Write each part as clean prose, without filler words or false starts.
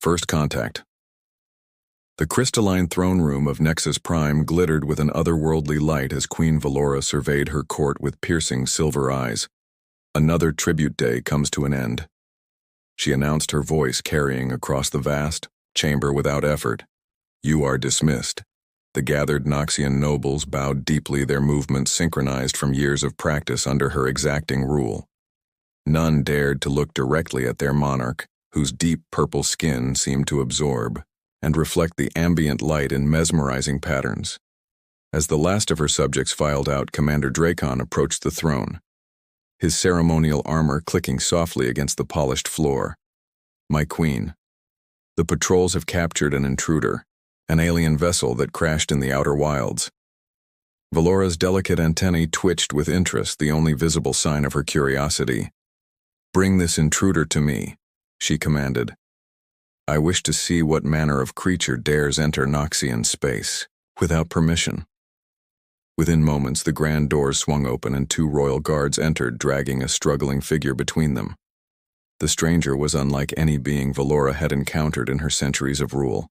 First contact. The crystalline throne room of Nexus Prime glittered with an otherworldly light as Queen Valora surveyed her court with piercing silver eyes. Another tribute day comes to an end. She announced, her voice carrying across the vast chamber without effort. You are dismissed. The gathered Noxian nobles bowed deeply, their movements synchronized from years of practice under her exacting rule. None dared to look directly at their monarch, whose deep purple skin seemed to absorb and reflect the ambient light in mesmerizing patterns. As the last of her subjects filed out, Commander Dracon approached the throne, his ceremonial armor clicking softly against the polished floor. My queen. The patrols have captured an intruder, an alien vessel that crashed in the outer wilds. Valora's delicate antennae twitched with interest, the only visible sign of her curiosity. Bring this intruder to me, she commanded. I wish to see what manner of creature dares enter Noxian space, without permission. Within moments, the grand doors swung open and 2 royal guards entered, dragging a struggling figure between them. The stranger was unlike any being Valora had encountered in her centuries of rule.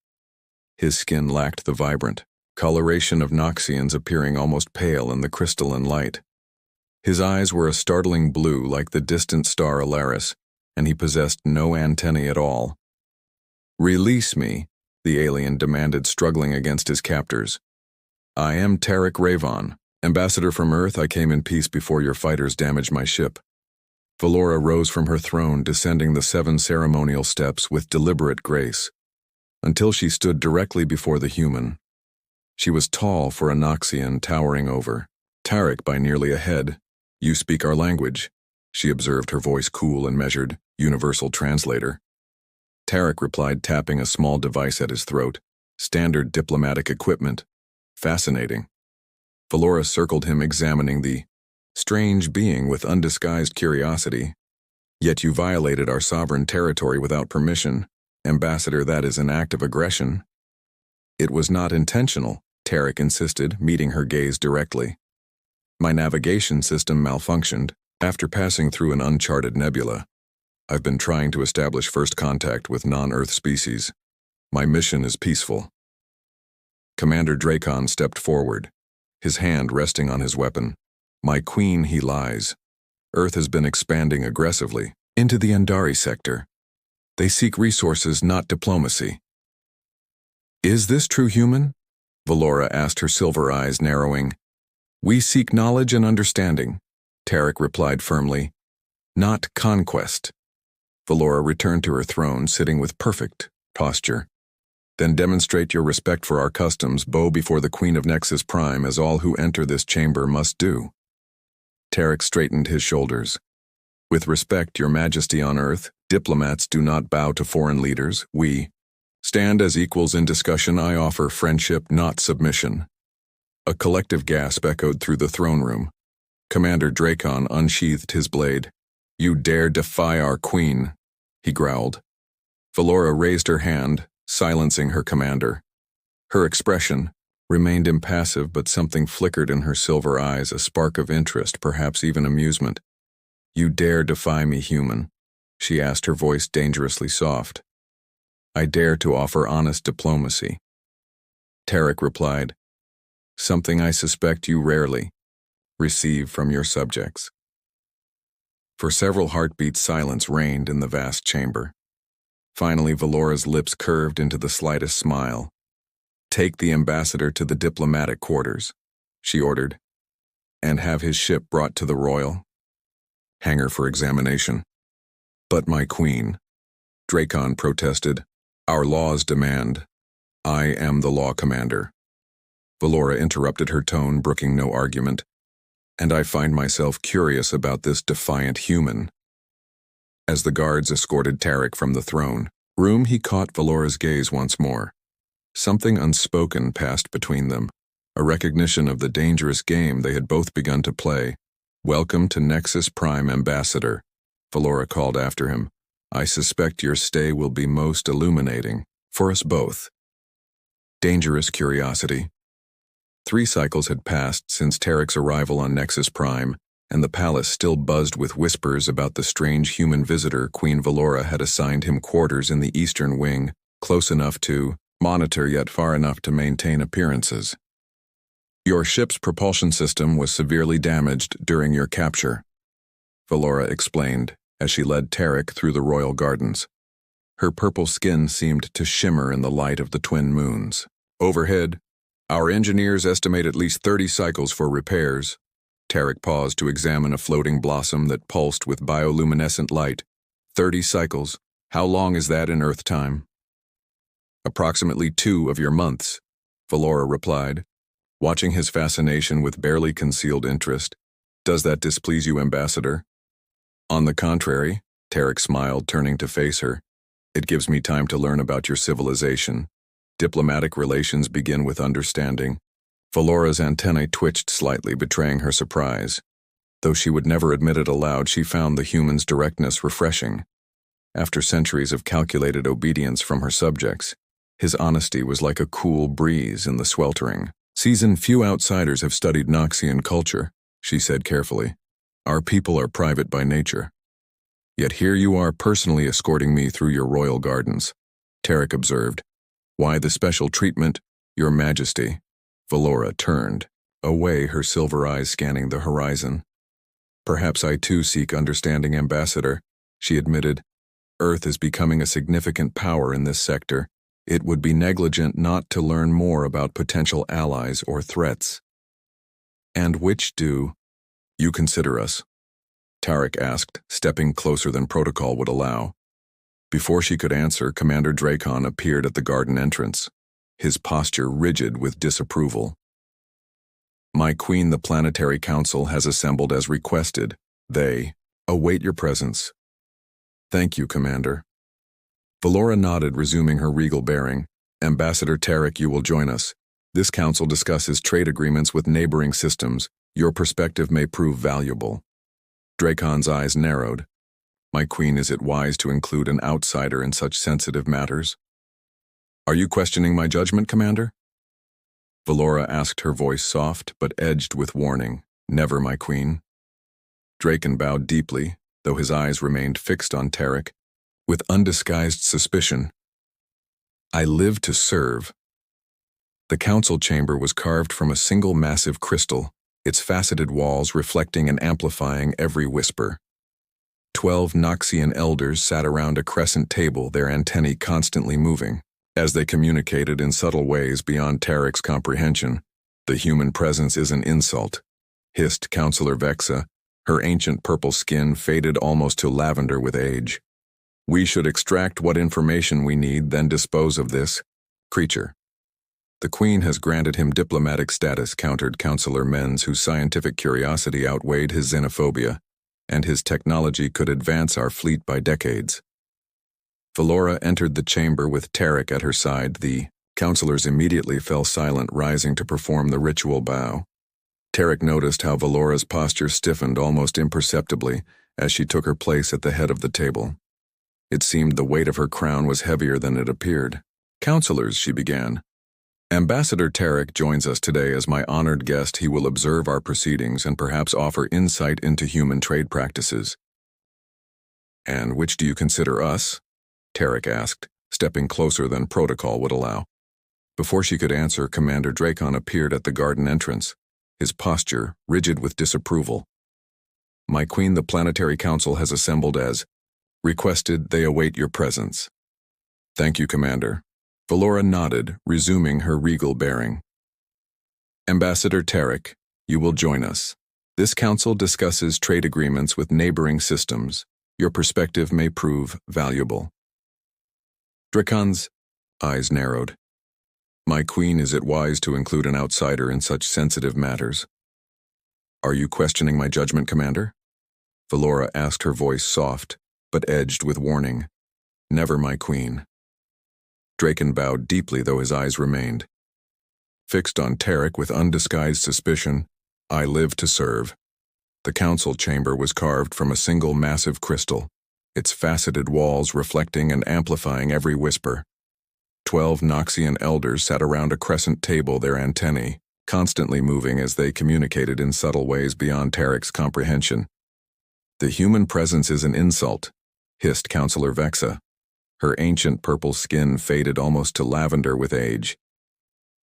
His skin lacked the vibrant coloration of Noxians, appearing almost pale in the crystalline light. His eyes were a startling blue like the distant star Alaris, and he possessed no antennae at all. Release me, the alien demanded, struggling against his captors. I am Tarek Ravon, ambassador from Earth. I came in peace before your fighters damaged my ship. Valora rose from her throne, descending the 7 ceremonial steps with deliberate grace, until she stood directly before the human. She was tall for a Noxian, towering over Tarek by nearly a head. You speak our language, she observed, her voice cool and measured, universal translator. Tarek replied, tapping a small device at his throat. Standard diplomatic equipment. Fascinating. Valora circled him, examining the strange being with undisguised curiosity. Yet you violated our sovereign territory without permission. Ambassador, that is an act of aggression. It was not intentional, Tarek insisted, meeting her gaze directly. My navigation system malfunctioned after passing through an uncharted nebula. I've been trying to establish first contact with non-Earth species. My mission is peaceful. Commander Dracon stepped forward, his hand resting on his weapon. My queen, he lies. Earth has been expanding aggressively into the Andari sector. They seek resources, not diplomacy. Is this true, human? Valora asked, her silver eyes narrowing. We seek knowledge and understanding, Tarek replied firmly. Not conquest. Valora returned to her throne, sitting with perfect posture. Then demonstrate your respect for our customs, bow before the Queen of Nexus Prime, as all who enter this chamber must do. Tarek straightened his shoulders. With respect, your majesty on Earth, diplomats do not bow to foreign leaders. We stand as equals in discussion. I offer friendship, not submission. A collective gasp echoed through the throne room. Commander Dracon unsheathed his blade. You dare defy our queen, he growled. Valora raised her hand, silencing her commander. Her expression remained impassive, but something flickered in her silver eyes, a spark of interest, perhaps even amusement. You dare defy me, human? She asked, her voice dangerously soft. I dare to offer honest diplomacy. Tarek replied, something I suspect you rarely receive from your subjects. For several heartbeats, silence reigned in the vast chamber. Finally, Valora's lips curved into the slightest smile. Take the ambassador to the diplomatic quarters, she ordered, and have his ship brought to the royal hangar for examination. But my queen, Dracon protested, our laws demand. I am the law commander. Valora interrupted, her tone brooking no argument. And I find myself curious about this defiant human. As the guards escorted Tarek from the throne room, he caught Valora's gaze once more. Something unspoken passed between them, a recognition of the dangerous game they had both begun to play. Welcome to Nexus Prime, Ambassador, Valora called after him. I suspect your stay will be most illuminating for us both. Dangerous curiosity. 3 cycles had passed since Tarek's arrival on Nexus Prime, and the palace still buzzed with whispers about the strange human visitor. Queen Valora had assigned him quarters in the eastern wing, close enough to monitor yet far enough to maintain appearances. Your ship's propulsion system was severely damaged during your capture, Valora explained as she led Tarek through the royal gardens. Her purple skin seemed to shimmer in the light of the twin moons. Overhead, our engineers estimate at least 30 cycles for repairs. Tarek paused to examine a floating blossom that pulsed with bioluminescent light. 30 cycles. How long is that in Earth time? Approximately 2 of your months, Valora replied, watching his fascination with barely concealed interest. Does that displease you, Ambassador? On the contrary, Tarek smiled, turning to face her. It gives me time to learn about your civilization. Diplomatic relations begin with understanding. Valora's antennae twitched slightly, betraying her surprise. Though she would never admit it aloud, she found the human's directness refreshing. After centuries of calculated obedience from her subjects, his honesty was like a cool breeze in the sweltering season. Few outsiders have studied Noxian culture, she said carefully. Our people are private by nature. Yet here you are personally escorting me through your royal gardens, Tarek observed. Why the special treatment, Your Majesty? Valora turned away, her silver eyes scanning the horizon. Perhaps I too seek understanding, Ambassador, she admitted. Earth is becoming a significant power in this sector. It would be negligent not to learn more about potential allies or threats. And which do you consider us? Tarek asked, stepping closer than protocol would allow. Before she could answer, Commander Dracon appeared at the garden entrance, his posture rigid with disapproval. My queen, the Planetary Council has assembled as requested. They await your presence. Thank you, Commander. Valora nodded, resuming her regal bearing. Ambassador Tarek, you will join us. This council discusses trade agreements with neighboring systems. Your perspective may prove valuable. Dracon's eyes narrowed. My queen, is it wise to include an outsider in such sensitive matters? Are you questioning my judgment, Commander? Valora asked, her voice soft but edged with warning. Never, my queen. Dracon bowed deeply, though his eyes remained fixed on Tarek, with undisguised suspicion. I live to serve. The council chamber was carved from a single massive crystal, its faceted walls reflecting and amplifying every whisper. 12 Noxian elders sat around a crescent table, their antennae constantly moving. As they communicated in subtle ways beyond Tarek's comprehension, the human presence is an insult, hissed Counselor Vexa, her ancient purple skin faded almost to lavender with age. We should extract what information we need, then dispose of this creature. The Queen has granted him diplomatic status, countered Counselor Menz, whose scientific curiosity outweighed his xenophobia, and his technology could advance our fleet by decades. Valora entered the chamber with Tarek at her side. The counselors immediately fell silent, rising to perform the ritual bow. Tarek noticed how Valora's posture stiffened almost imperceptibly as she took her place at the head of the table. It seemed the weight of her crown was heavier than it appeared. Counselors, she began. Ambassador Tarek joins us today as my honored guest. He will observe our proceedings and perhaps offer insight into human trade practices. And which do you consider us? Tarek asked, stepping closer than protocol would allow. Before she could answer, Commander Dracon appeared at the garden entrance, his posture rigid with disapproval. My queen, the Planetary Council has assembled as requested. They await your presence. Thank you, Commander. Valora nodded, resuming her regal bearing. Ambassador Tarek, you will join us. This council discusses trade agreements with neighboring systems. Your perspective may prove valuable. Dracon's eyes narrowed. My queen, is it wise to include an outsider in such sensitive matters? Are you questioning my judgment, Commander? Valora asked, her voice soft, but edged with warning. Never, my queen. Dracon bowed deeply, though his eyes remained fixed on Tarek with undisguised suspicion. I live to serve. The council chamber was carved from a single massive crystal, its faceted walls reflecting and amplifying every whisper. 12 Noxian elders sat around a crescent table, their antennae constantly moving as they communicated in subtle ways beyond Tarek's comprehension. "The human presence is an insult," hissed Counselor Vexa. Her ancient purple skin faded almost to lavender with age.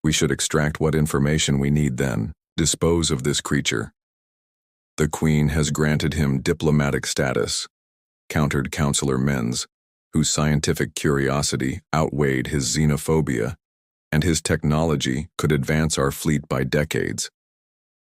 "We should extract what information we need then, dispose of this creature." "The Queen has granted him diplomatic status," countered Counselor Menz, whose scientific curiosity outweighed his xenophobia, "and his technology could advance our fleet by decades."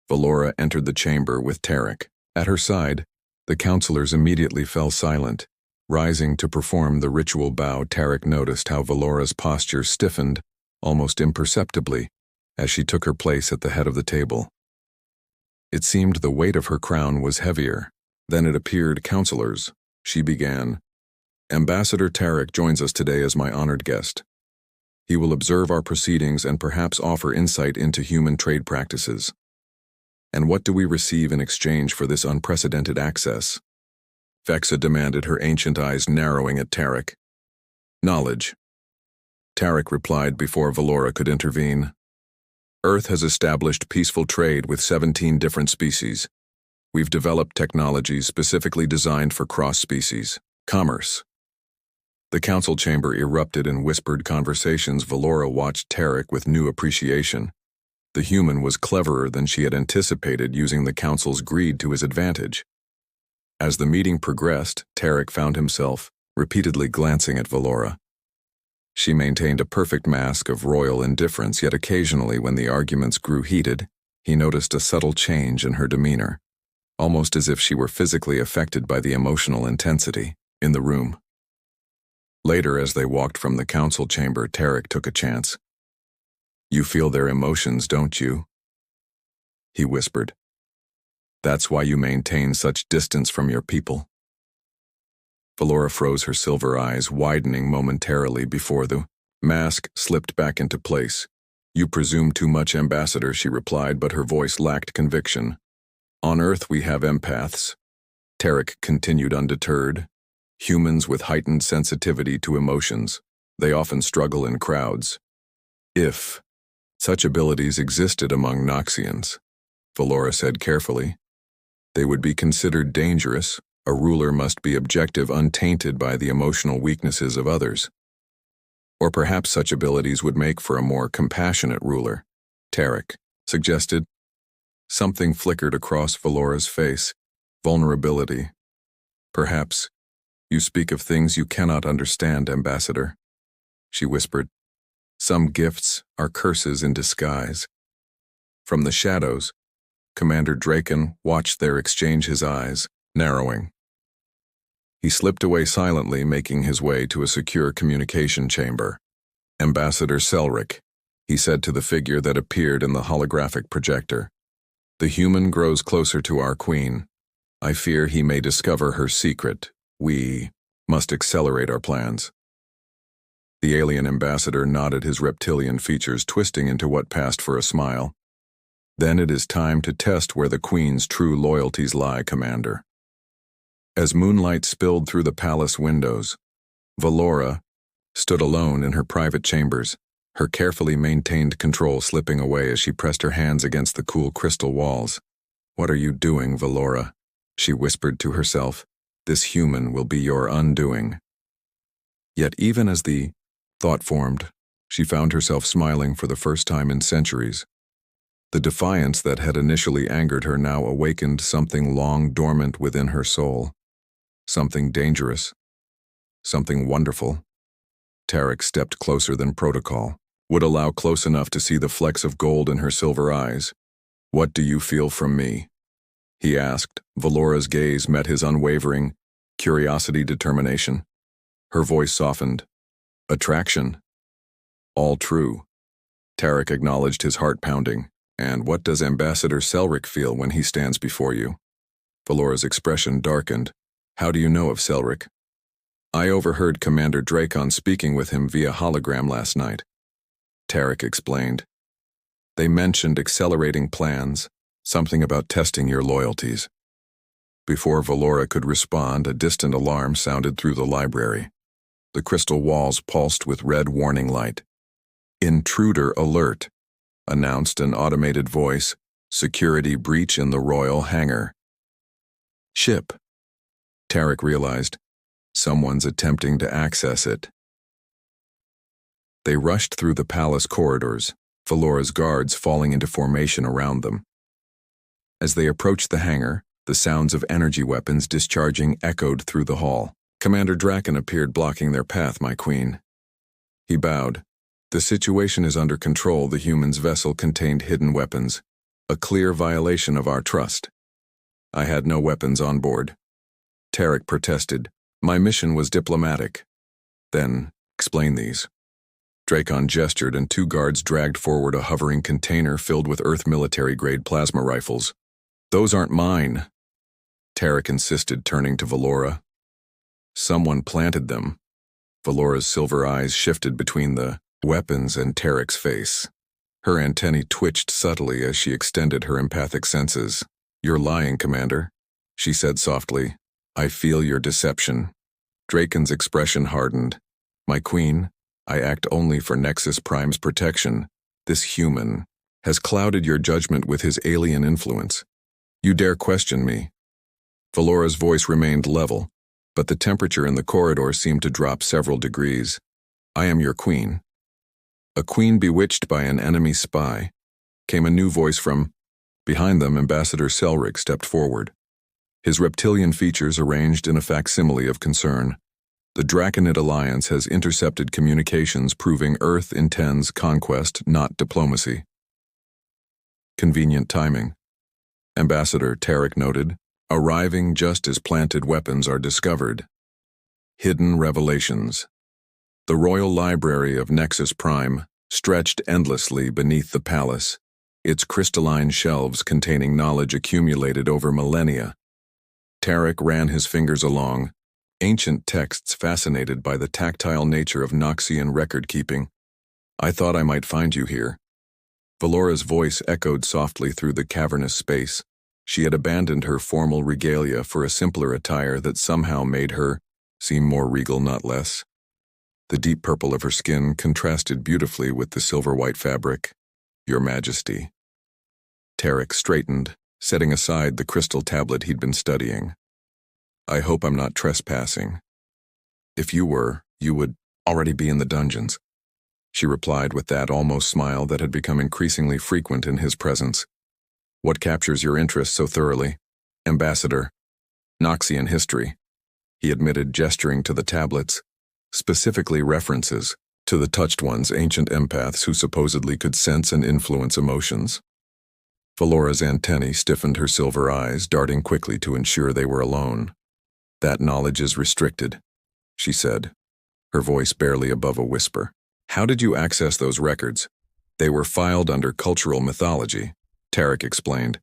Valora entered the chamber with Tarek. At her side, the counselors immediately fell silent. Rising to perform the ritual bow, Tarek noticed how Valora's posture stiffened, almost imperceptibly, as she took her place at the head of the table. It seemed the weight of her crown was heavier. Then it appeared, "Counselors," she began. "Ambassador Tarek joins us today as my honored guest. He will observe our proceedings and perhaps offer insight into human trade practices. And what do we receive in exchange for this unprecedented access?" Vexa demanded, her ancient eyes narrowing at Tarek. "Knowledge," Tarek replied before Valora could intervene. "Earth has established peaceful trade with 17 different species. We've developed technologies specifically designed for cross-species commerce." The council chamber erupted in whispered conversations. Valora watched Tarek with new appreciation. The human was cleverer than she had anticipated, using the council's greed to his advantage. As the meeting progressed, Tarek found himself repeatedly glancing at Valora. She maintained a perfect mask of royal indifference, yet occasionally when the arguments grew heated, he noticed a subtle change in her demeanor, almost as if she were physically affected by the emotional intensity in the room. Later, as they walked from the council chamber, Tarek took a chance. "You feel their emotions, don't you?" he whispered. "That's why you maintain such distance from your people." Valora froze, her silver eyes widening momentarily before the mask slipped back into place. "You presume too much, Ambassador," she replied, but her voice lacked conviction. "On Earth we have empaths," Tarek continued undeterred. "Humans with heightened sensitivity to emotions. They often struggle in crowds. If such abilities existed among Noxians," Valora said carefully, "they would be considered dangerous. A ruler must be objective, untainted by the emotional weaknesses of others. Or perhaps such abilities would make for a more compassionate ruler," Tarek suggested. Something flickered across Valora's face. Vulnerability. "Perhaps you speak of things you cannot understand, Ambassador," she whispered. "Some gifts are curses in disguise." From the shadows, Commander Draken watched their exchange, his eyes narrowing. He slipped away silently, making his way to a secure communication chamber. "Ambassador Selric," he said to the figure that appeared in the holographic projector. "The human grows closer to our queen. I fear he may discover her secret. We must accelerate our plans." The alien ambassador nodded, his reptilian features twisting into what passed for a smile. "Then it is time to test where the queen's true loyalties lie, Commander." As moonlight spilled through the palace windows, Valora stood alone in her private chambers, her carefully maintained control slipping away as she pressed her hands against the cool crystal walls. "What are you doing, Valora?" she whispered to herself. "This human will be your undoing." Yet even as the thought formed, she found herself smiling for the first time in centuries. The defiance that had initially angered her now awakened something long dormant within her soul. Something dangerous. Something wonderful. Tarek stepped closer than protocol, would allow close enough to see the flecks of gold in her silver eyes. "What do you feel from me?" he asked. Valora's gaze met his unwavering curiosity, determination. Her voice softened. "Attraction." "All true." Tarek acknowledged, his heart pounding. "And what does Ambassador Selric feel when he stands before you?" Valora's expression darkened. "How do you know of Selric?" "I overheard Commander Dracon speaking with him via hologram last night," Tarek explained. "They mentioned accelerating plans, something about testing your loyalties." Before Valora could respond, a distant alarm sounded through the library. The crystal walls pulsed with red warning light. "Intruder alert." announced an automated voice. Security breach in the royal hangar. Ship. Tarek realized. Someone's attempting to access it. They rushed through the palace corridors, Valora's guards falling into formation around them. As they approached the hangar, the sounds of energy weapons discharging echoed through the hall. Commander Draken appeared, blocking their path, my queen. He bowed. The situation is under control. The human's vessel contained hidden weapons. A clear violation of our trust. I had no weapons on board. Tarek protested. My mission was diplomatic. Then, explain these. Dracon gestured and 2 guards dragged forward a hovering container filled with Earth military-grade plasma rifles. Those aren't mine, Tarek insisted, turning to Valora. Someone planted them. Valora's silver eyes shifted between the weapons and Tarek's face. Her antennae twitched subtly as she extended her empathic senses. You're lying, Commander, she said softly. I feel your deception. Draken's expression hardened. My queen, I act only for Nexus Prime's protection. This human has clouded your judgment with his alien influence. You dare question me? Valora's voice remained level, but the temperature in the corridor seemed to drop several degrees. I am your queen. A queen bewitched by an enemy spy. Came a new voice from behind them. Ambassador Selric stepped forward. His reptilian features arranged in a facsimile of concern. The Draconid Alliance has intercepted communications proving Earth intends conquest, not diplomacy. Convenient timing. Ambassador Tarek noted, arriving just as planted weapons are discovered. Hidden revelations. The Royal Library of Nexus Prime stretched endlessly beneath the palace, its crystalline shelves containing knowledge accumulated over millennia. Tarek ran his fingers along, ancient texts fascinated by the tactile nature of Noxian record-keeping. I thought I might find you here. Valora's voice echoed softly through the cavernous space. She had abandoned her formal regalia for a simpler attire that somehow made her seem more regal, not less. The deep purple of her skin contrasted beautifully with the silver-white fabric. Your Majesty. Tarek straightened, setting aside the crystal tablet he'd been studying. I hope I'm not trespassing. If you were, you would already be in the dungeons, she replied with that almost smile that had become increasingly frequent in his presence. What captures your interest so thoroughly? Ambassador. Noxian history, he admitted, gesturing to the tablets, specifically references to the touched ones, ancient empaths who supposedly could sense and influence emotions. Valora's antennae stiffened, her silver eyes darting quickly to ensure they were alone. That knowledge is restricted, she said, her voice barely above a whisper. How did you access those records? They were filed under cultural mythology, Tarek explained.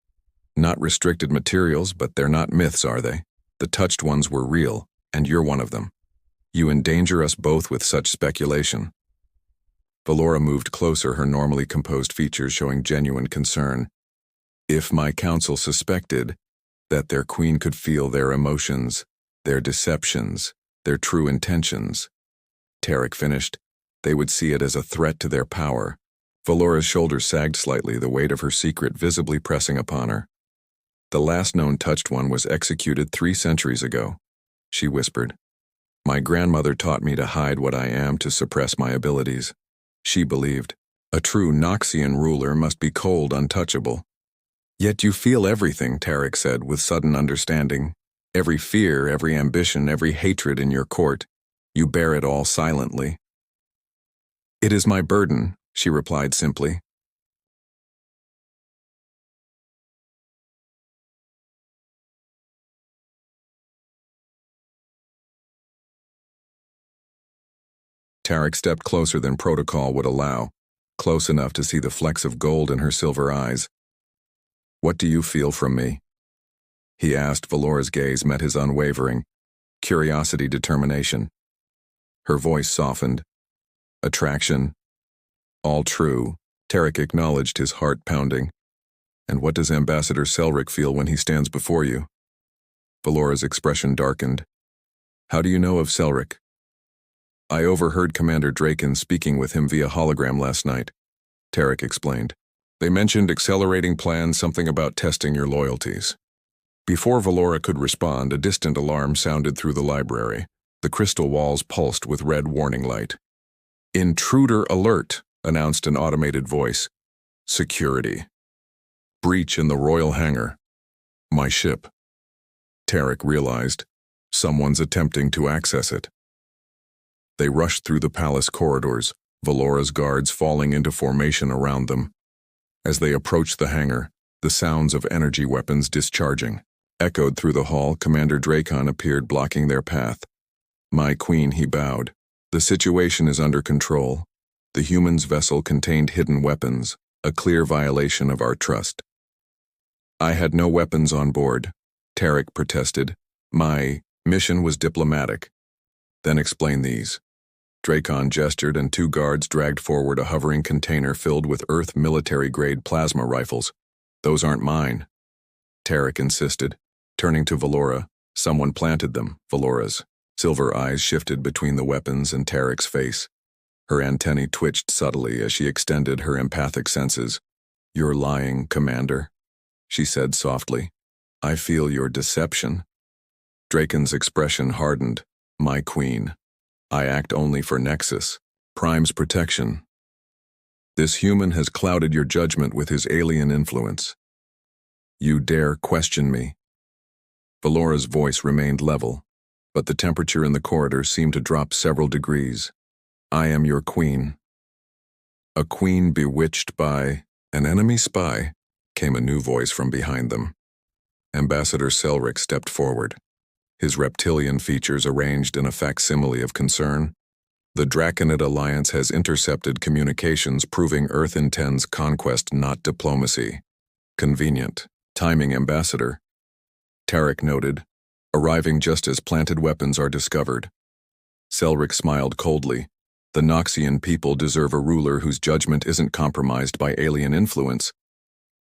Not restricted materials, but they're not myths, are they? The touched ones were real, and you're one of them. You endanger us both with such speculation. Valora moved closer, her normally composed features showing genuine concern. If my council suspected that their queen could feel their emotions, their deceptions, their true intentions, Tarek finished, they would see it as a threat to their power. Valora's shoulders sagged slightly, the weight of her secret visibly pressing upon her. The last known touched one was executed 3 centuries ago, she whispered. My grandmother taught me to hide what I am, to suppress my abilities. She believed a true Noxian ruler must be cold, untouchable. Yet you feel everything, Tarek said with sudden understanding. Every fear, every ambition, every hatred in your court. You bear it all silently. It is my burden, she replied simply. Tarek stepped closer than protocol would allow, close enough to see the flecks of gold in her silver eyes. What do you feel from me? He asked. Valora's gaze met his unwavering curiosity, determination. Her voice softened. Attraction. All true, Tarek acknowledged, his heart pounding. And what does Ambassador Selric feel when he stands before you? Valora's expression darkened. How do you know of Selric? I overheard Commander Draken speaking with him via hologram last night, Tarek explained. They mentioned accelerating plans, something about testing your loyalties. Before Valora could respond, a distant alarm sounded through the library. The crystal walls pulsed with red warning light. "Intruder alert," announced an automated voice. "Security. Breach in the royal hangar. My ship." Tarek realized someone's attempting to access it. They rushed through the palace corridors, Valora's guards falling into formation around them. As they approached the hangar, the sounds of energy weapons discharging echoed through the hall. Commander Dracon appeared, blocking their path. "My queen," he bowed. "The situation is under control. The human's vessel contained hidden weapons, a clear violation of our trust." "I had no weapons on board," Tarek protested. "My mission was diplomatic." "Then explain these." Dracon gestured, and two guards dragged forward a hovering container filled with Earth military-grade plasma rifles. "Those aren't mine," Tarek insisted. Turning to Valora, "Someone planted them, Valora's." Silver eyes shifted between the weapons and Tarek's face. Her antennae twitched subtly as she extended her empathic senses. "You're lying, Commander," she said softly. "I feel your deception." Draken's expression hardened. "My queen, I act only for Nexus, Prime's protection. This human has clouded your judgment with his alien influence. You dare question me?" Valora's voice remained level, but the temperature in the corridor seemed to drop several degrees. "I am your queen." "A queen bewitched by an enemy spy," came a new voice from behind them. Ambassador Selric stepped forward, his reptilian features arranged in a facsimile of concern. "The Draconid Alliance has intercepted communications proving Earth intends conquest, not diplomacy." "Convenient timing, Ambassador," Tarek noted, "arriving just as planted weapons are discovered." Selric smiled coldly. "The Noxian people deserve a ruler whose judgment isn't compromised by alien influence."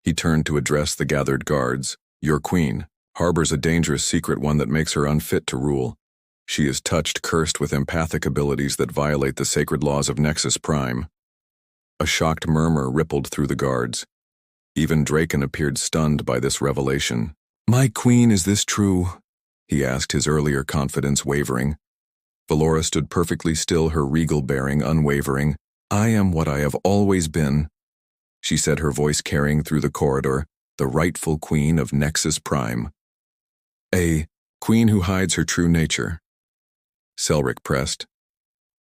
He turned to address the gathered guards. "Your queen harbors a dangerous secret, one that makes her unfit to rule. She is touched, cursed with empathic abilities that violate the sacred laws of Nexus Prime." A shocked murmur rippled through the guards. Even Dracon appeared stunned by this revelation. "My queen, is this true?" he asked, his earlier confidence wavering. Valora stood perfectly still, her regal bearing unwavering. "I am what I have always been," she said, her voice carrying through the corridor, "the rightful queen of Nexus Prime. A queen who hides her true nature," Selric pressed.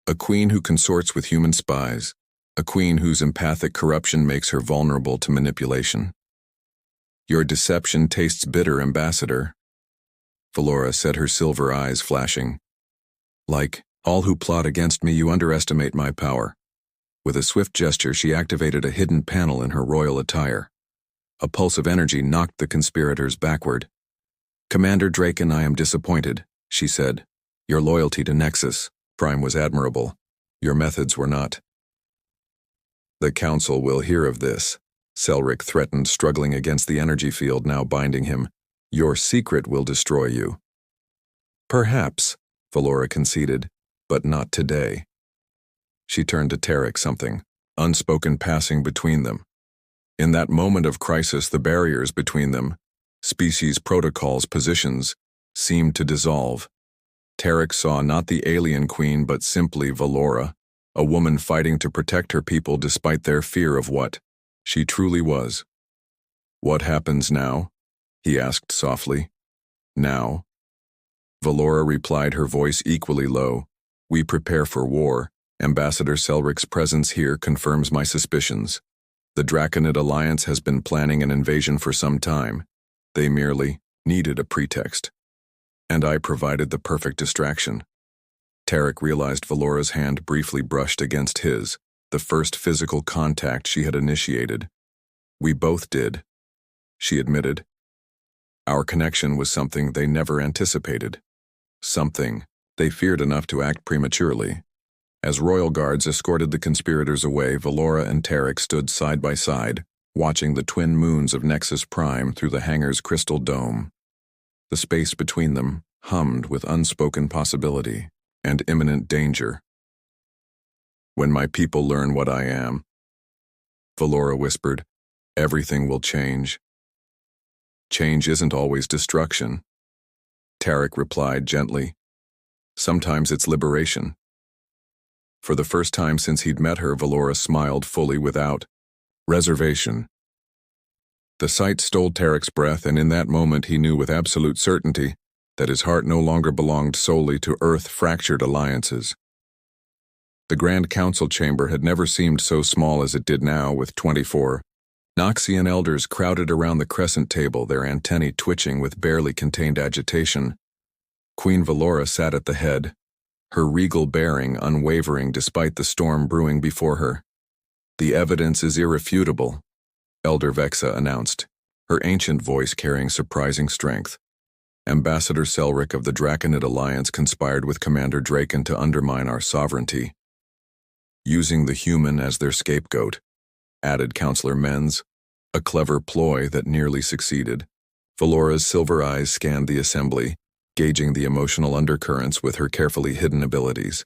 "A queen who consorts with human spies. A queen whose empathic corruption makes her vulnerable to manipulation." "Your deception tastes bitter, Ambassador," Valora said, her silver eyes flashing. "Like all who plot against me, you underestimate my power." With a swift gesture, she activated a hidden panel in her royal attire. A pulse of energy knocked the conspirators backward. "Commander Dracon, I am disappointed," she said. "Your loyalty to Nexus Prime was admirable. Your methods were not." "The Council will hear of this," Selric threatened, struggling against the energy field now binding him. "Your secret will destroy you." "Perhaps," Valora conceded, "but not today." She turned to Tarek, something unspoken passing between them. In that moment of crisis, the barriers between them, species protocols, positions, seemed to dissolve. Tarek saw not the alien queen, but simply Valora, a woman fighting to protect her people despite their fear of what she truly was. "What happens now?" he asked softly. "Now?" Valora replied, her voice equally low. "We prepare for war. Ambassador Selric's presence here confirms my suspicions. The Draconid Alliance has been planning an invasion for some time. They merely needed a pretext. And I provided the perfect distraction." Tarek realized Valora's hand briefly brushed against his, the first physical contact she had initiated. "We both did," she admitted. "Our connection was something they never anticipated. Something they feared enough to act prematurely." As royal guards escorted the conspirators away, Valora and Tarek stood side by side, watching the twin moons of Nexus Prime through the hangar's crystal dome. The space between them hummed with unspoken possibility and imminent danger. "When my people learn what I am," Valora whispered, Everything will change. Change isn't always destruction, Tarek replied gently. Sometimes it's liberation. For the first time since he'd met her, Valora smiled fully without reservation. The sight stole Tarek's breath, and in that moment he knew with absolute certainty that his heart no longer belonged solely to earth-fractured alliances. The Grand Council chamber had never seemed so small as it did now, with 24 Noxian elders crowded around the crescent table, their antennae twitching with barely contained agitation. Queen Valora sat at the head, her regal bearing unwavering despite the storm brewing before her. "The evidence is irrefutable," Elder Vexa announced, her ancient voice carrying surprising strength. "Ambassador Selric of the Draconid Alliance conspired with Commander Draken to undermine our sovereignty, using the human as their scapegoat," added Counselor Menz, a clever ploy that nearly succeeded. Valora's silver eyes scanned the assembly, gauging the emotional undercurrents with her carefully hidden abilities.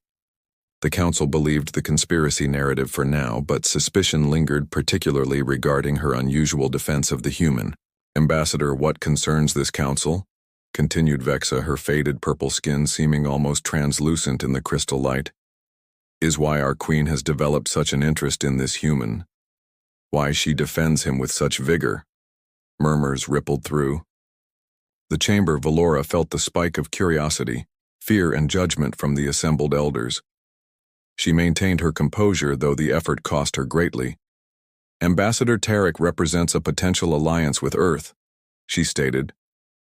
The council believed the conspiracy narrative for now, but suspicion lingered, particularly regarding her unusual defense of the human. "Ambassador, what concerns this council?" continued Vexa, her faded purple skin seeming almost translucent in the crystal light. "Is why our queen has developed such an interest in this human. Why she defends him with such vigor." Murmurs rippled through the chamber. Valora felt the spike of curiosity, fear, and judgment from the assembled elders. She maintained her composure, though the effort cost her greatly. "Ambassador Tarek represents a potential alliance with Earth," she stated,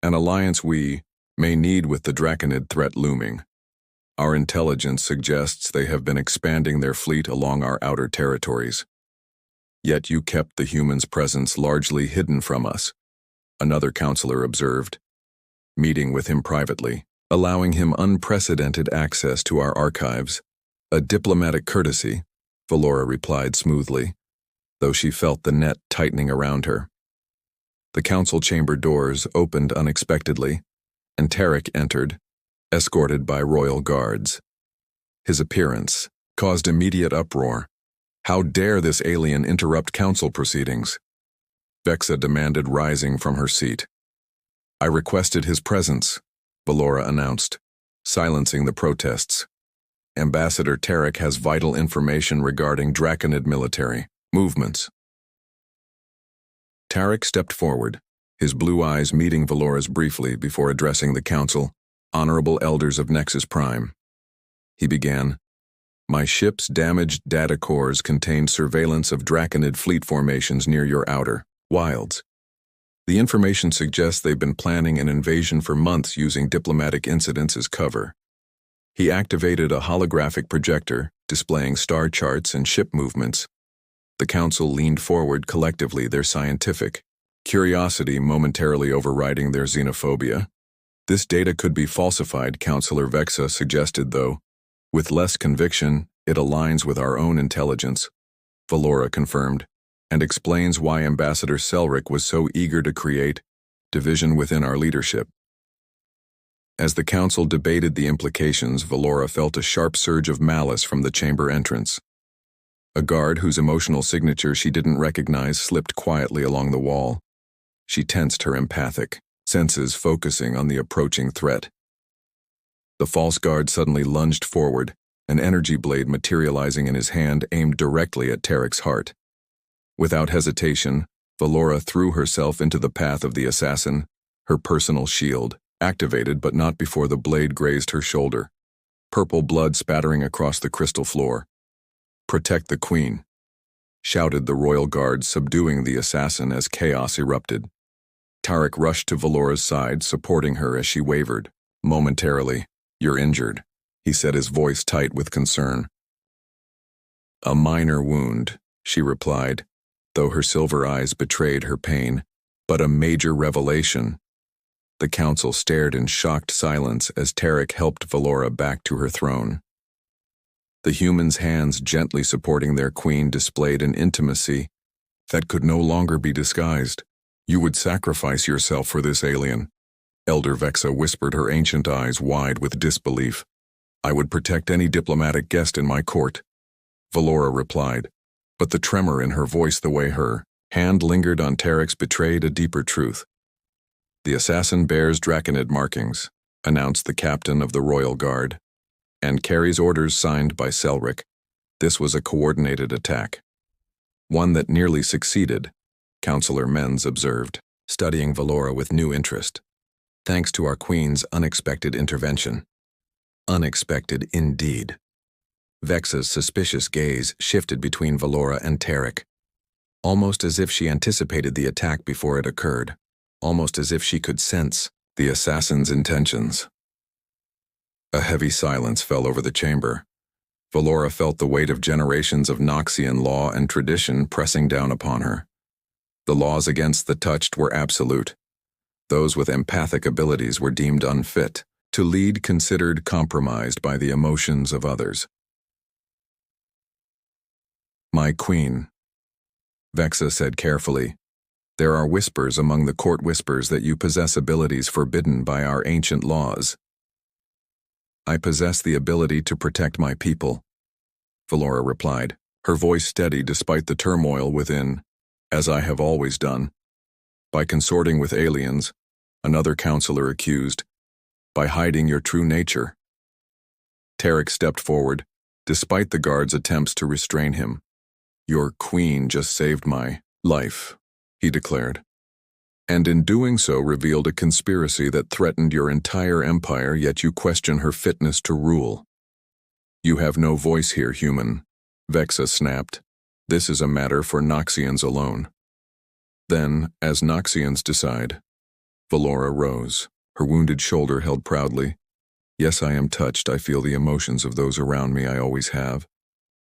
"an alliance we may need with the Draconid threat looming. Our intelligence suggests they have been expanding their fleet along our outer territories. Yet you kept the humans' presence largely hidden from us," another counselor observed, meeting with him privately, allowing him unprecedented access to our archives. "A diplomatic courtesy," Valora replied smoothly, though she felt the net tightening around her. The council chamber doors opened unexpectedly, and Tarek entered, escorted by royal guards. His appearance caused immediate uproar. "How dare this alien interrupt council proceedings?" Vexa demanded, rising from her seat. "I requested his presence," Valora announced, silencing the protests. "Ambassador Tarek has vital information regarding Draconid military movements." Tarek stepped forward, his blue eyes meeting Valora's briefly before addressing the council. "Honorable elders of Nexus Prime," he began, "my ship's damaged data cores contained surveillance of Draconid fleet formations near your outer wilds. The information suggests they've been planning an invasion for months using diplomatic incidents as cover." He activated a holographic projector, displaying star charts and ship movements. The council leaned forward collectively, their scientific curiosity momentarily overriding their xenophobia. "This data could be falsified," Counselor Vexa suggested, though, with less conviction. "It aligns with our own intelligence," Valora confirmed, "and explains why Ambassador Selric was so eager to create division within our leadership." As the council debated the implications, Valora felt a sharp surge of malice from the chamber entrance. A guard whose emotional signature she didn't recognize slipped quietly along the wall. She tensed her empathic senses, focusing on the approaching threat. The false guard suddenly lunged forward, an energy blade materializing in his hand aimed directly at Tarek's heart. Without hesitation, Valora threw herself into the path of the assassin, her personal shield activated but not before the blade grazed her shoulder, purple blood spattering across the crystal floor. "Protect the queen," shouted the royal guard, subduing the assassin as chaos erupted. Tarek rushed to Valora's side, supporting her as she wavered. Momentarily, "You're injured," he said, his voice tight with concern. "A minor wound," she replied, though her silver eyes betrayed her pain. "But a major revelation." The council stared in shocked silence as Tarek helped Valora back to her throne. The human's hands gently supporting their queen displayed an intimacy that could no longer be disguised. "You would sacrifice yourself for this alien," Elder Vexa whispered, her ancient eyes wide with disbelief. "I would protect any diplomatic guest in my court," Valora replied, but the tremor in her voice, the way her Hand lingered on Tarek's betrayed a deeper truth. The assassin bears draconid markings, announced the captain of the Royal Guard, and carries orders signed by Selric. This was a coordinated attack. One that nearly succeeded, Councillor Menz observed, studying Valora with new interest. Thanks to our Queen's unexpected intervention. Unexpected indeed. Vexa's suspicious gaze shifted between Valora and Tarek, almost as if she anticipated the attack before it occurred, almost as if she could sense the assassin's intentions. A heavy silence fell over the chamber. Valora felt the weight of generations of Noxian law and tradition pressing down upon her. The laws against the touched were absolute. Those with empathic abilities were deemed unfit to lead, considered compromised by the emotions of others. My queen, Vexa said carefully, there are whispers among the court whispers that you possess abilities forbidden by our ancient laws. I possess the ability to protect my people, Valora replied, her voice steady despite the turmoil within, as I have always done. By consorting with aliens, another counselor accused, by hiding your true nature. Tarek stepped forward, despite the guard's attempts to restrain him. Your queen just saved my life, he declared, and in doing so revealed a conspiracy that threatened your entire empire, yet you question her fitness to rule. You have no voice here, human, Vexa snapped. This is a matter for Noxians alone. Then, as Noxians decide, Valora rose, her wounded shoulder held proudly. Yes, I am touched. I feel the emotions of those around me. I always have.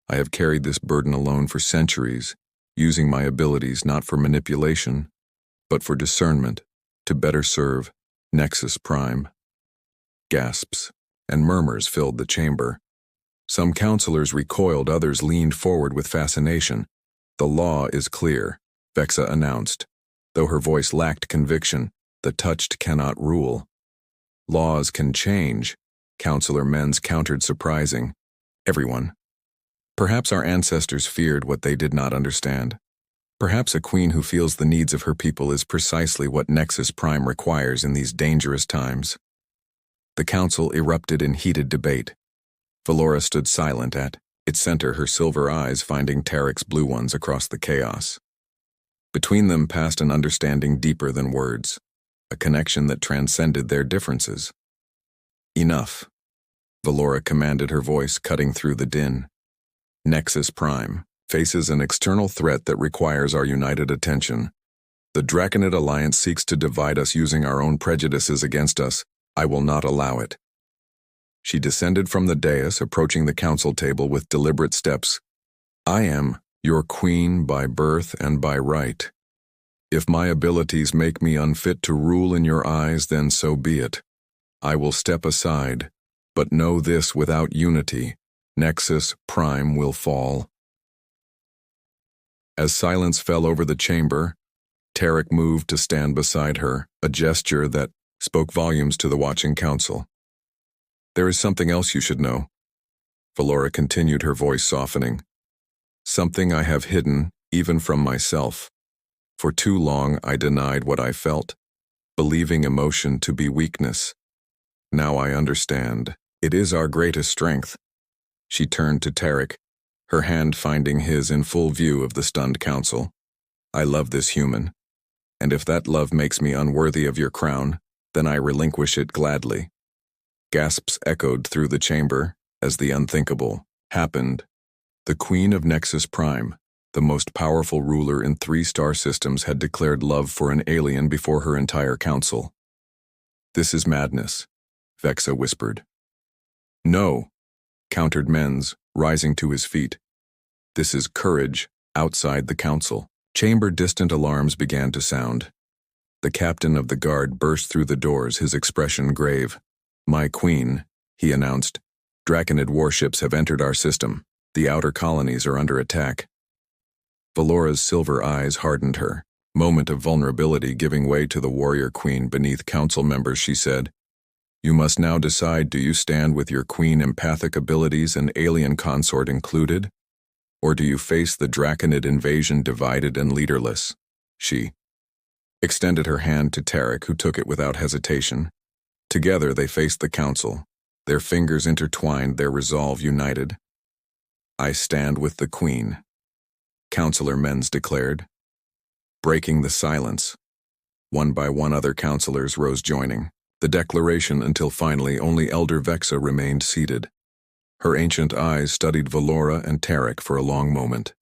I have carried this burden alone for centuries, using my abilities not for manipulation, but for discernment, to better serve Nexus Prime. Gasps and murmurs filled the chamber. Some counselors recoiled, others leaned forward with fascination. The law is clear, Vexa announced. Though her voice lacked conviction, the touched cannot rule. Laws can change, Councillor Menz countered, surprising everyone. Perhaps our ancestors feared what they did not understand. Perhaps a queen who feels the needs of her people is precisely what Nexus Prime requires in these dangerous times. The council erupted in heated debate. Valora stood silent at its center, her silver eyes finding Tarek's blue ones across the chaos. Between them passed an understanding deeper than words, a connection that transcended their differences. Enough, Valora commanded, her voice cutting through the din. Nexus Prime faces an external threat that requires our united attention. The Draconid Alliance seeks to divide us using our own prejudices against us. I will not allow it. She descended from the dais, approaching the council table with deliberate steps. I am your queen by birth and by right. If my abilities make me unfit to rule in your eyes, then so be it. I will step aside, but know this: without unity, Nexus Prime will fall. As silence fell over the chamber, Tarek moved to stand beside her, a gesture that spoke volumes to the watching council. There is something else you should know, Valora continued, her voice softening. Something I have hidden, even from myself. For too long I denied what I felt, believing emotion to be weakness. Now I understand. It is our greatest strength. She turned to Tarek, her hand finding his in full view of the stunned council. I love this human, and if that love makes me unworthy of your crown, then I relinquish it gladly. Gasps echoed through the chamber as the unthinkable happened. The Queen of Nexus Prime, the most powerful ruler in 3 star systems, had declared love for an alien before her entire council. This is madness, Vexa whispered. No, countered Menz, rising to his feet. This is courage outside the council. Chamber distant alarms began to sound. The captain of the guard burst through the doors, his expression grave. My queen, he announced. Draconid warships have entered our system. The outer colonies are under attack. Valora's silver eyes hardened, her moment of vulnerability giving way to the warrior queen beneath council members. She said, You must now decide, do you stand with your queen, empathic abilities and alien consort included? Or do you face the Draconid invasion divided and leaderless? She extended her hand to Tarek, who took it without hesitation. Together they faced the council, their fingers intertwined, their resolve united. I stand with the Queen, Councillor Menz declared. Breaking the silence, one by one other councillors rose, joining the declaration, until finally only Elder Vexa remained seated. Her ancient eyes studied Valora and Tarek for a long moment.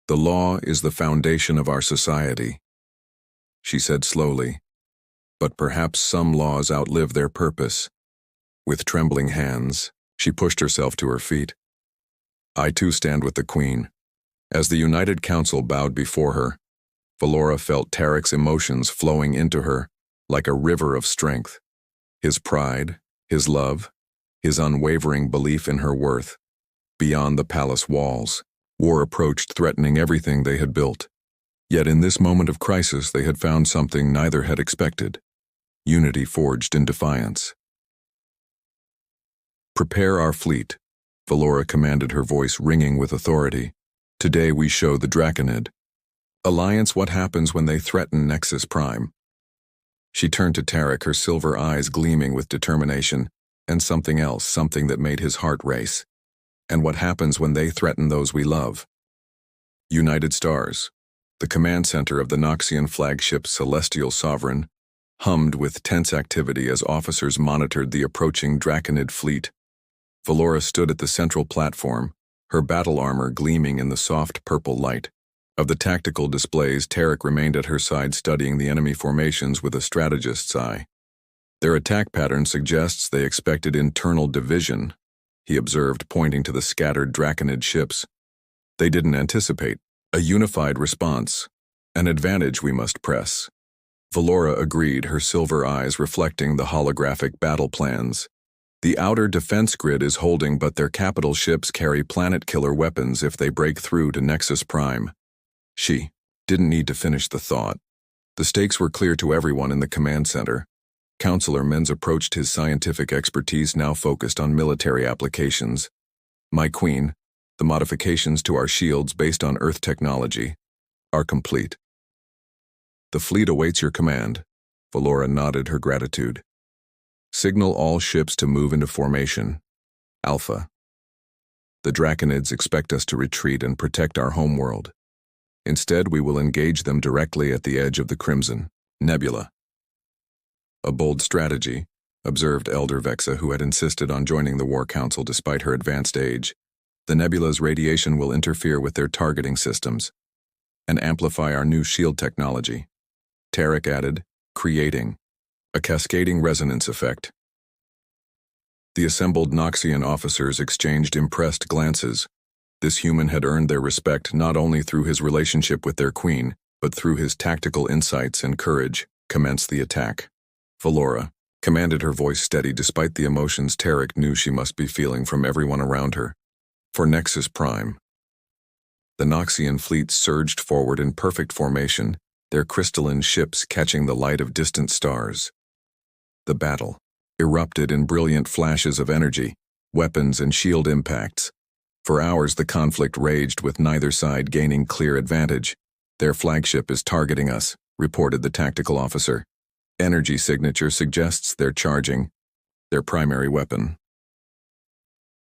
The law is the foundation of our society, she said slowly, but perhaps some laws outlive their purpose. With trembling hands, she pushed herself to her feet. I too stand with the Queen. As the United Council bowed before her, Valora felt Tarek's emotions flowing into her like a river of strength. His pride, his love, his unwavering belief in her worth. Beyond the palace walls, war approached, threatening everything they had built. Yet in this moment of crisis they had found something neither had expected: unity forged in defiance. Prepare our fleet, Valora commanded, her voice ringing with authority. Today we show the Draconid Alliance what happens when they threaten Nexus Prime. She turned to Tarek, her silver eyes gleaming with determination, and something else, something that made his heart race. And what happens when they threaten those we love? United Stars, the command center of the Noxian flagship Celestial Sovereign, hummed with tense activity as officers monitored the approaching Draconid fleet. Valora stood at the central platform, her battle armor gleaming in the soft purple light. Of the tactical displays, Tarek remained at her side, studying the enemy formations with a strategist's eye. Their attack pattern suggests they expected internal division, he observed, pointing to the scattered Draconid ships. They didn't anticipate a unified response, an advantage we must press. Valora agreed, her silver eyes reflecting the holographic battle plans. The outer defense grid is holding, but their capital ships carry planet-killer weapons if they break through to Nexus Prime. She didn't need to finish the thought. The stakes were clear to everyone in the command center. Councillor Menz approached, his scientific expertise now focused on military applications. My Queen, the modifications to our shields based on Earth technology are complete. The fleet awaits your command. Valora nodded her gratitude. Signal all ships to move into formation. Alpha. The Draconids expect us to retreat and protect our homeworld. Instead, we will engage them directly at the edge of the Crimson Nebula. A bold strategy, observed Elder Vexa, who had insisted on joining the War Council despite her advanced age. The nebula's radiation will interfere with their targeting systems and amplify our new shield technology. Tarek added, creating a cascading resonance effect. The assembled Noxian officers exchanged impressed glances. This human had earned their respect not only through his relationship with their queen, but through his tactical insights and courage. Commenced the attack. Valora commanded, her voice steady despite the emotions Tarek knew she must be feeling from everyone around her. For Nexus Prime. The Noxian fleet surged forward in perfect formation, their crystalline ships catching the light of distant stars. The battle erupted in brilliant flashes of energy, weapons and shield impacts. For hours the conflict raged, with neither side gaining clear advantage. Their flagship is targeting us, reported the tactical officer. Energy signature suggests they're charging their primary weapon.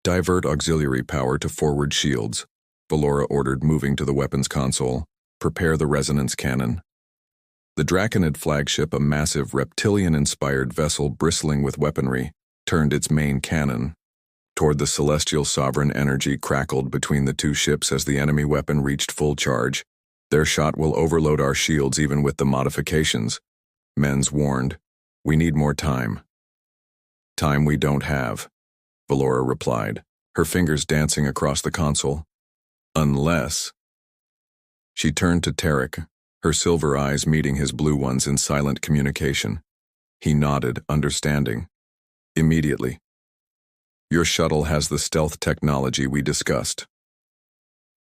Divert auxiliary power to forward shields, Valora ordered, moving to the weapons console. Prepare the resonance cannon. The Draconid flagship, a massive reptilian-inspired vessel bristling with weaponry, turned its main cannon toward the Celestial Sovereign. Energy crackled between the two ships as the enemy weapon reached full charge. Their shot will overload our shields even with the modifications, Menz warned. We need more time. Time we don't have, Valora replied, her fingers dancing across the console. Unless. She turned to Tarek, her silver eyes meeting his blue ones in silent communication. He nodded, understanding. Immediately. Your shuttle has the stealth technology we discussed,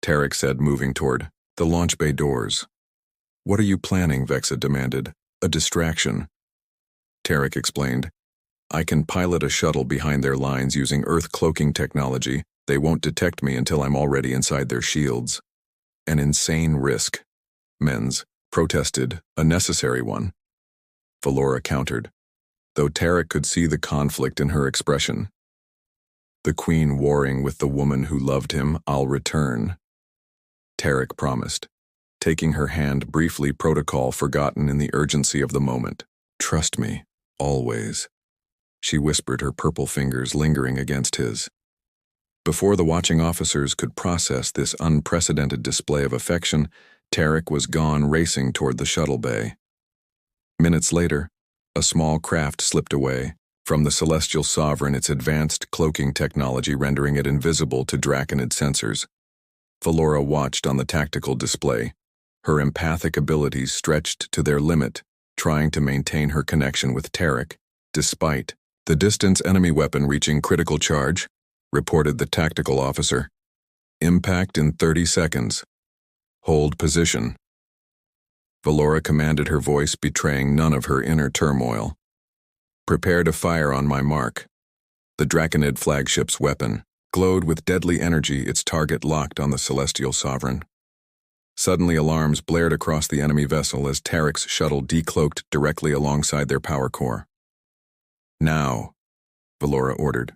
Tarek said, moving toward the launch bay doors. What are you planning? Vexa demanded. A distraction. Tarek explained. I can pilot a shuttle behind their lines using Earth cloaking technology, They won't detect me until I'm already inside their shields. An insane risk. Menz protested, a necessary one. Valora countered, though Tarek could see the conflict in her expression. The queen warring with the woman who loved him, I'll return. Tarek promised, taking her hand briefly, protocol forgotten in the urgency of the moment. Trust me, always. She whispered, her purple fingers lingering against his. Before the watching officers could process this unprecedented display of affection, Tarek was gone, racing toward the shuttle bay. Minutes later, a small craft slipped away from the celestial sovereign, its advanced cloaking technology rendering it invisible to Draconid sensors. Valora watched on the tactical display, her empathic abilities stretched to their limit, trying to maintain her connection with Tarek, despite the distance enemy weapon reaching critical charge, reported the tactical officer. Impact in 30 seconds. Hold position. Valora commanded, her voice betraying none of her inner turmoil. Prepare to fire on my mark. The Draconid flagship's weapon glowed with deadly energy, its target locked on the celestial sovereign. Suddenly alarms blared across the enemy vessel as Tarek's shuttle decloaked directly alongside their power core. Now, Valora ordered,